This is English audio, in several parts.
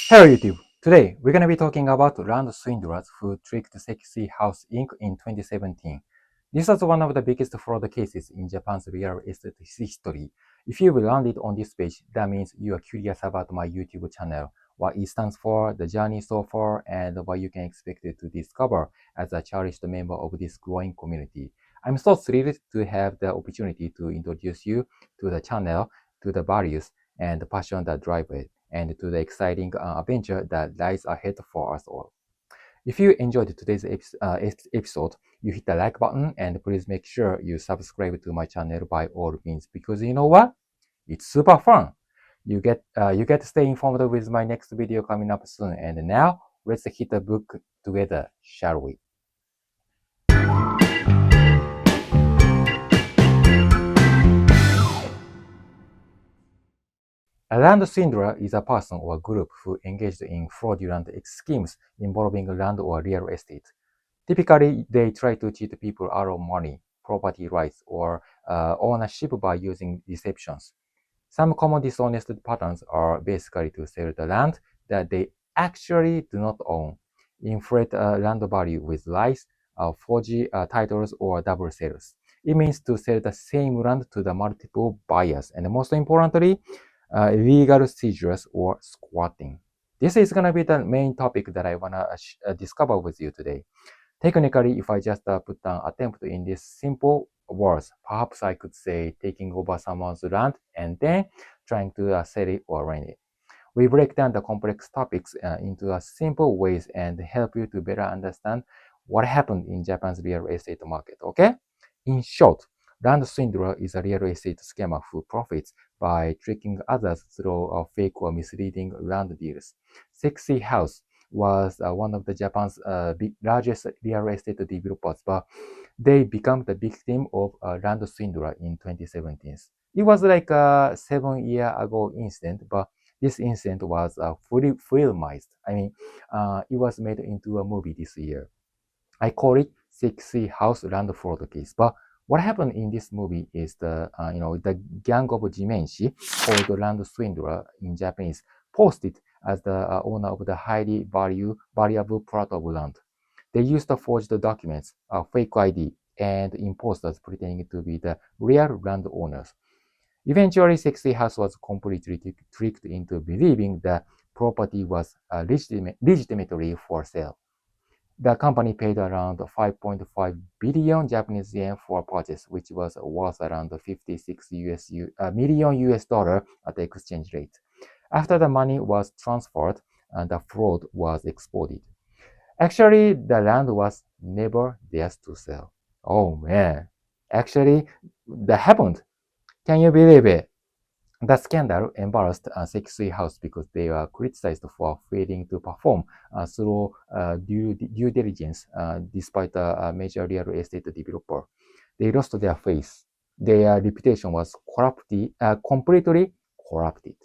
Hello YouTube! Today, we're going to be talking about land swindlers who tricked Sekisui House Inc. in 2017. This was one of the biggest fraud cases in Japan's real estate history. If you've landed on this page, that means you are curious about my YouTube channel, what it stands for, the journey so far, and what you can expect to discover as a cherished member of this growing community. I'm so thrilled to have the opportunity to introduce you to the channel, to the values, and the passion that drive it, and to the exciting adventure that lies ahead for us all. If you enjoyed today's episode, you hit the like button and please make sure you subscribe to my channel by all means, because you know what? It's super fun. You get to stay informed with my next video coming up soon. And now let's hit the book together, shall we? A land swindler is a person or group who engaged in fraudulent schemes involving land or real estate. Typically, they try to cheat people out of money, property rights, or ownership by using deceptions. Some common dishonest patterns are basically to sell the land that they actually do not own, inflate land value with lies, forge titles, or double sales. It means to sell the same land to the multiple buyers, and most importantly, illegal seizures or squatting. This is going to be the main topic that I want to discover with you today. Technically, if I just put an attempt in these simple words, perhaps I could say taking over someone's land and then trying to sell it or rent it. We break down the complex topics into simple ways and help you to better understand what happened in Japan's real estate market, okay? In short, land swindler is a real estate scammer who profits by tricking others through fake or misleading land deals. Sekisui House was one of the Japan's largest real estate developers, but they became the victim of a land swindler in 2017. It was like a 7 year ago incident, but this incident was fully filmized. It was made into a movie this year. I call it Sekisui House land fraud case. But what happened in this movie is the gang of Jimenshi, called land swindler in Japanese, posted as the owner of the highly valuable plot of land. They used the forged documents, a fake ID, and imposters pretending to be the real landowners. Eventually, Sekisui House was completely tricked into believing the property was legitimately for sale. The company paid around 5.5 billion Japanese yen for purchase, which was worth around 56 million US dollar at the exchange rate. After the money was transferred, the fraud was exposed. Actually, the land was never theirs to sell. Oh man. Actually, that happened. Can you believe it? The scandal embarrassed Sekisui House because they were criticized for failing to perform due diligence despite a major real estate developer. They lost their faith. Their reputation was completely corrupted.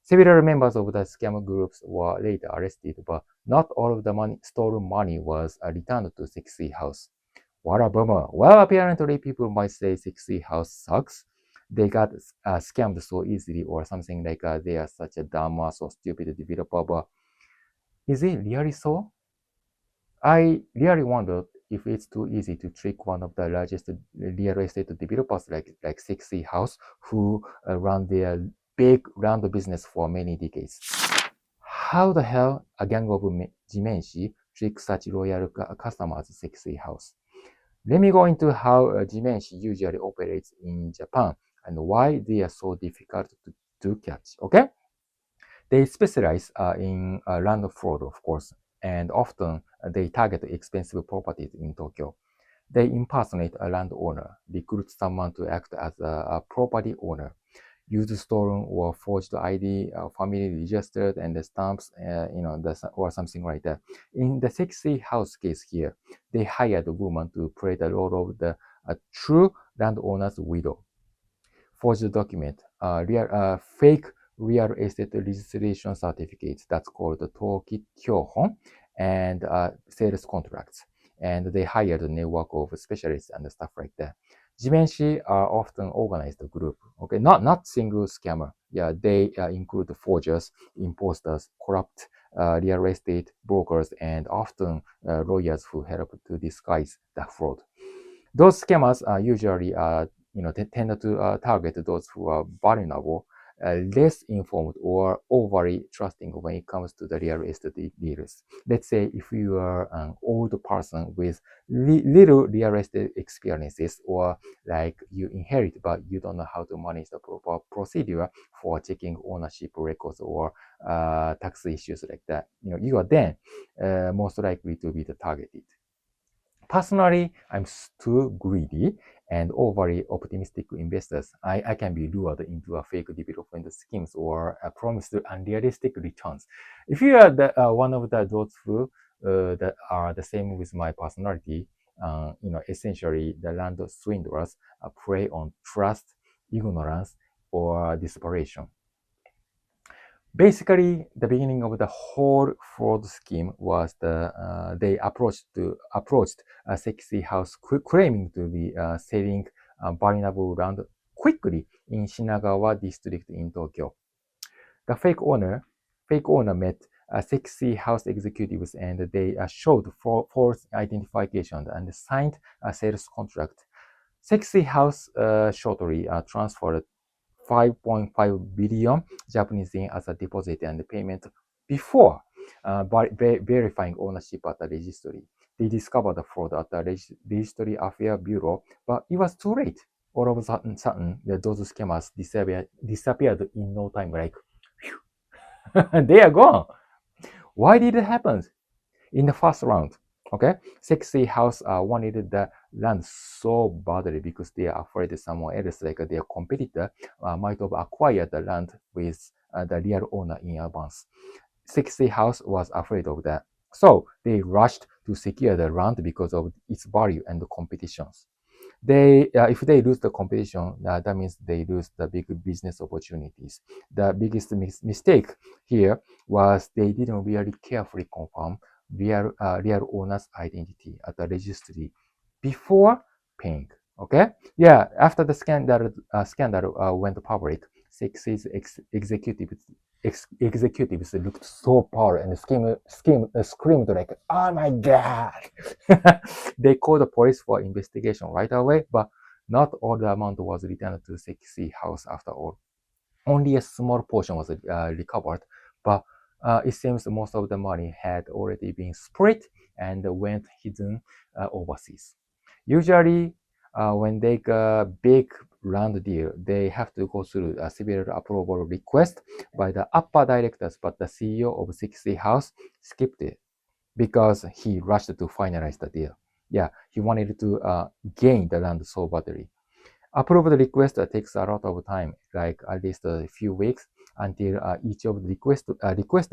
Several members of the scam groups were later arrested, but not all of the stolen money was returned to Sekisui House. What a bummer. Well, apparently people might say Sekisui House sucks. They got scammed so easily, or something like they are such a dumb or so stupid developer, but is it really so? I really wonder if it's too easy to trick one of the largest real estate developers like Sekisui House, who run their big land business for many decades. How the hell a gang of Jimenshi tricks such loyal customers as Sekisui House? Let me go into how Jimenshi usually operates in Japan and why they are so difficult to catch, okay? They specialize in land fraud, of course, and often they target expensive properties in Tokyo. They impersonate a landowner, recruit someone to act as a property owner, use stolen or forged ID, family registered, and the stamps, or something like that. In the Sekisui House case here, they hired a woman to play the role of the true landowner's widow. Forged document, fake real estate registration certificates, that's called the Toki Kyohon, and sales contracts. And they hired a network of specialists and stuff like that. Jimenshi are often organized group. Okay, not single scammer. Yeah, they include forgers, imposters, corrupt real estate brokers, and often lawyers who help to disguise the fraud. Those scammers are usually tend to target those who are vulnerable, less informed, or overly trusting when it comes to the real estate deals. Let's say if you are an old person with little real estate experiences, or like you inherit but you don't know how to manage the proper procedure for checking ownership records or tax issues like that, you are then most likely to be the targeted. Personally, I'm too greedy and overly optimistic investors. I can be lured into a fake development schemes or promised unrealistic returns. If you are one of those who that are the same with my personality, essentially the land swindlers prey on trust, ignorance, or desperation. Basically, the beginning of the whole fraud scheme was they approached a Sekisui House claiming to be selling vulnerable land quickly in Shinagawa district in Tokyo. The fake owner met Sekisui House executives and they showed false identification and signed a sales contract. Sekisui House shortly transferred 5.5 billion Japanese yen as a deposit and payment before verifying ownership at the registry. They discovered the fraud at the Registry Affair Bureau, but it was too late. All of a sudden those scammers disappeared in no time. Like, they are gone. Why did it happen? In the first round, okay, Sekisui House wanted the land so badly because they are afraid that someone else, like their competitor, might have acquired the land with the real owner in advance. Sekisui House was afraid of that. So they rushed to secure the land because of its value and the competitions. If they lose the competition, that means they lose the big business opportunities. The biggest mistake here was they didn't really carefully confirm real owner's identity at the registry before paying. Okay, yeah. After the scandal went public, Sex's executives looked so poor and screamed like, "Oh my god!" They called the police for investigation right away, but not all the amount was returned to Sekisui House after all. Only a small portion was recovered, but it seems most of the money had already been split and went hidden overseas. Usually, when they get a big land deal, they have to go through a civil approval request by the upper directors, but the CEO of 60 House skipped it because he rushed to finalize the deal. Yeah, he wanted to gain the land so badly. Approved request takes a lot of time, like at least a few weeks, until each of the request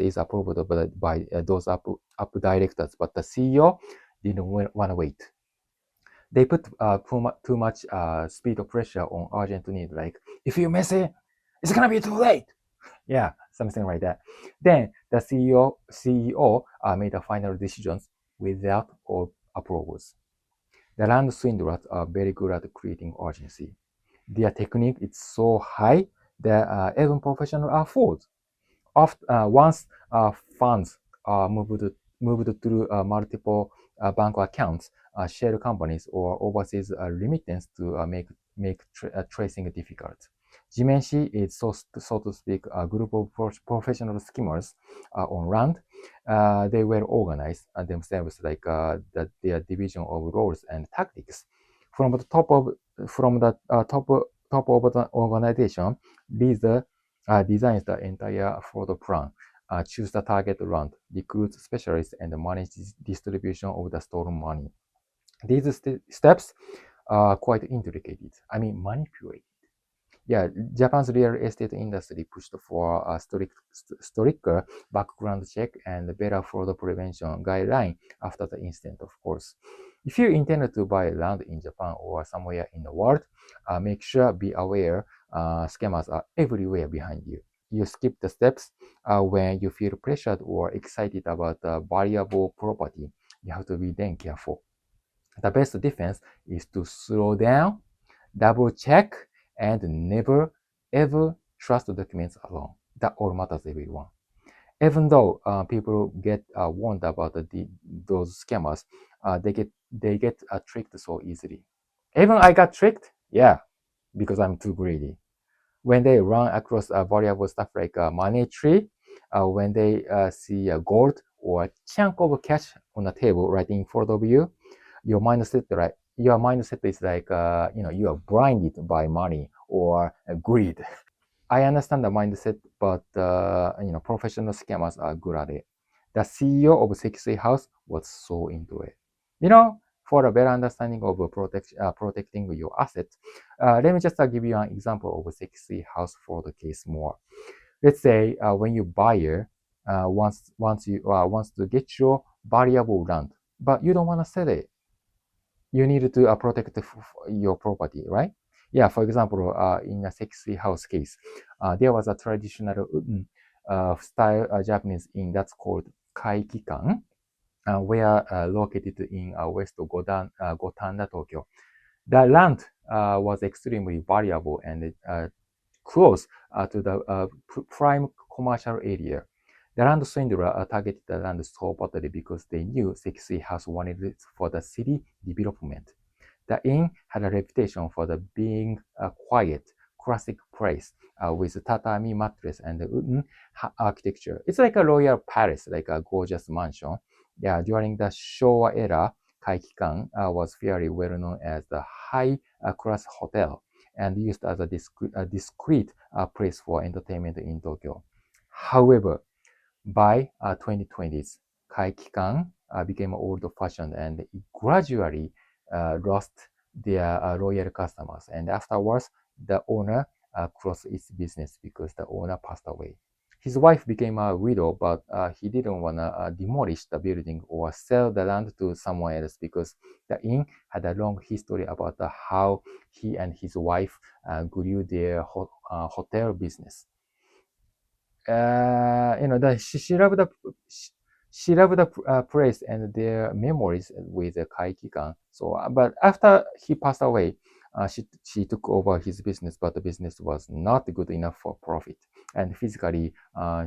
is approved by those up directors. But the CEO didn't want to wait. They put too much speed of pressure on urgent need, like if you miss it, it's gonna be too late. Yeah, something like that. Then the CEO made the final decisions without all approvals. The land swindlers are very good at creating urgency. Their technique is so high that even professionals are fooled. Once funds are moved through multiple bank accounts, shell companies, or overseas remittance to make tracing difficult. Jimenshi is so to speak a group of professional schemers on land. They were organized themselves like their division of roles and tactics. From the top of the organization, leader designs the entire fraud plan, choose the target land, recruit specialists, and manage distribution of the stolen money. These steps are quite intricate. I mean, manipulated. Yeah, Japan's real estate industry pushed for a stricter background check and better fraud prevention guideline after the incident, of course. If you intend to buy land in Japan or somewhere in the world, make sure be aware scammers are everywhere behind you. You skip the steps when you feel pressured or excited about a valuable property. You have to be then careful. The best defense is to slow down, Double check and never ever trust documents alone. That all matters, everyone. Even though people get warned about those scammers, they get tricked so easily. Even I got tricked, yeah, because I'm too greedy. When they run across a variable stuff like a money tree, when they see a gold or a chunk of cash on a table right in front of you, your mindset is like you are blinded by money or greed. I understand the mindset, but professional scammers are good at it. The CEO of Sekisui House was so into it. For a better understanding of protecting your assets, let me just give you an example of Sekisui House for the case more. Let's say when you buyer wants to get your valuable land, but you don't want to sell it. You need to protect your property, right? Yeah, for example, in a Sekisui House case, there was a traditional style Japanese inn that's called Kaikikan, where located in West Gotanda, Tokyo. The land was extremely valuable and close to the prime commercial area. The land swindler targeted the land so badly because they knew Sekisui House wanted it for the city development. The inn had a reputation for being a quiet, classic place with tatami mattress and wooden architecture. It's like a royal palace, like a gorgeous mansion. Yeah, during the Showa era, Kaikikan was fairly well known as the high-class hotel and used as a discreet place for entertainment in Tokyo. However, by 2020s, Kaikikan became old-fashioned and it gradually lost their loyal customers. And afterwards, the owner closed its business because the owner passed away. His wife became a widow, but he didn't want to demolish the building or sell the land to someone else because the inn had a long history about how he and his wife grew their hotel business. She loved the place and their memories with Kaikikan. So, but after he passed away, she took over his business, but the business was not good enough for profit. And physically,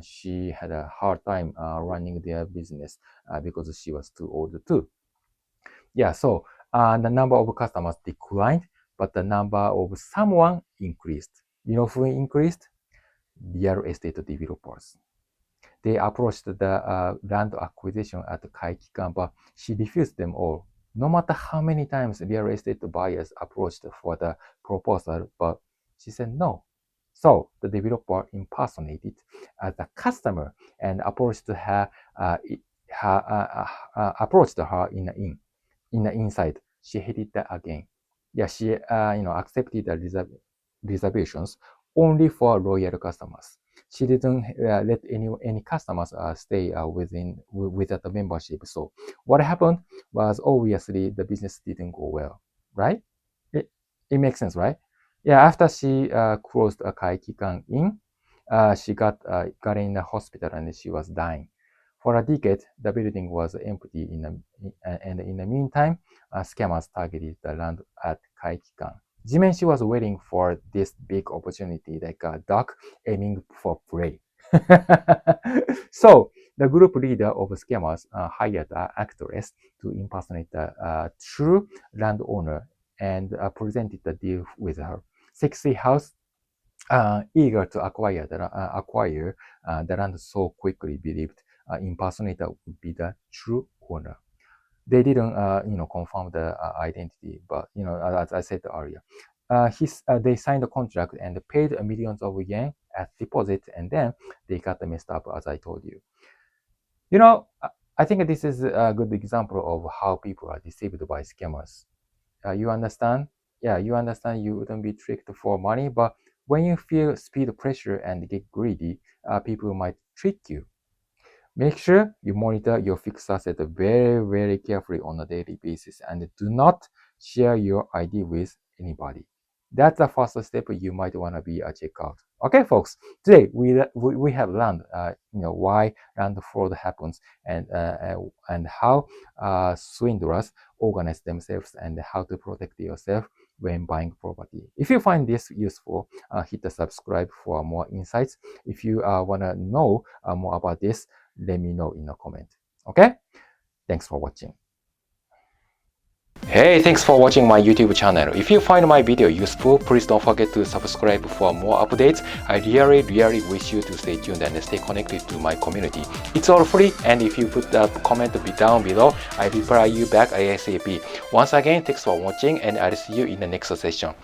she had a hard time running their business because she was too old too. Yeah, so the number of customers declined, but the number of someone increased. You know who increased? Real estate developers. They approached the land acquisition at Kaikikan, but she refused them all. No matter how many times real estate buyers approached for the proposal, but she said no. So the developer impersonated as a customer and approached her in the inside. She hated that again. Yeah, she accepted the reservations only for loyal customers. She didn't let any customers stay without the membership. So what happened was obviously the business didn't go well, right? It makes sense, right? Yeah, after she closed a Kaikikan Inn, she got in the hospital and she was dying. For a decade, the building was empty. And in the meantime, scammers targeted the land at Kaikikan. Jimenshi was waiting for this big opportunity, like a duck aiming for prey. So the group leader of scammers hired an actress to impersonate the true landowner and presented the deal with her. Sekisui House, eager to acquire the land so quickly, believed impersonator would be the true owner. They didn't, confirm the identity, but as I said earlier, they signed a contract and paid millions of yen as deposit, and then they got messed up, as I told you. I think this is a good example of how people are deceived by scammers. You understand? Yeah, you understand you wouldn't be tricked for money, but when you feel speed pressure and get greedy, people might trick you. Make sure you monitor your fixed asset very, very carefully on a daily basis and do not share your ID with anybody. That's the first step you might want to be a checkout. Okay, folks. Today we have learned, why land fraud happens and how swindlers organize themselves and how to protect yourself when buying property. If you find this useful, hit the subscribe for more insights. If you want to know more about this, let me know in a comment. Okay? Thanks for watching. Hey, thanks for watching my YouTube channel. If you find my video useful, please don't forget to subscribe for more updates. I really wish you to stay tuned and stay connected to my community. It's all free, and if you put a comment down below, I reply you back ASAP. Once again, thanks for watching, and I'll see you in the next session.